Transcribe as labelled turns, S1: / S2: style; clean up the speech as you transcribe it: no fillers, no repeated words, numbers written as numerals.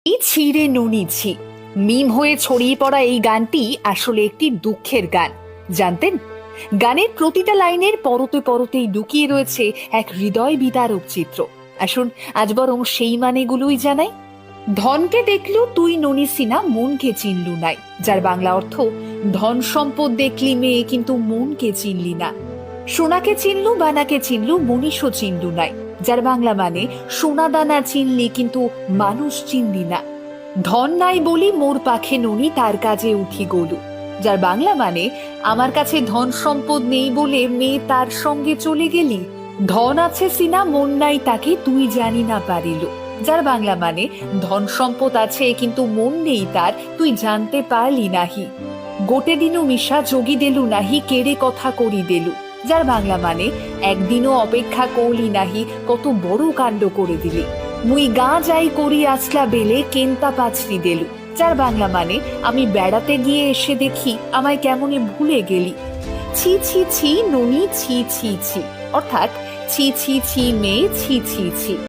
S1: এই ছিঁড়ে নুনিছি মিম হয়ে ছড়িয়ে পড়া এই গানটি আসলে একটি দুঃখের গান। জানতেন? গানের প্রতিটা লাইনের পরতে পরতেই লুকিয়ে রয়েছে এক হৃদয় বিদারক চিত্র। আসুন আজ বরং সেই মানেগুলোই জানাই। ধনকে দেখলু তুই ননিসি না, মনকে চিনলু নাই। যার বাংলা অর্থ, ধন সম্পদ দেখলি মেয়ে কিন্তু মনকে চিনলি না। সোনাকে চিনলু বানাকে চিনলু, মনীষও চিনলু নাই। যার বাংলা মানে, সোনা দানা চিনলি কিন্তু মানুষ চিনলি না। ধন নাই বলি মোর পাখে ননি, তার কাজে উঠি গলু। যার বাংলা মানে, আমার কাছে ধন সম্পদ নেই বলে মেয়ে তার সঙ্গে চলে গেলি। ধন আছে সিনা মন নাই তাকে, তুই জানি না পারিল। যার বাংলা মানে, ধন সম্পদ আছে কিন্তু মন নেই তার, তুই জানতে পারলি নাহি। গোটে দিনও মিশা যোগী দেলু নাহি, কেড়ে কথা করি দেলু। যার বাংলা মানে, একদিনও অপেক্ষা করলি নাহি, কত বড় কাণ্ড করে দিলি। মুই গা যাই করি আসলা বেলে, কেন্তা পাছরি দেলু। যার বাংলা মানে, আমি বেড়াতে গিয়ে এসে দেখি আমায় কেমনে ভুলে গেলি। ছি ছি ছি ননি ছি ছি ছি, অর্থাৎ ছি ছি ছি মেয়ে ছি ছি ছি।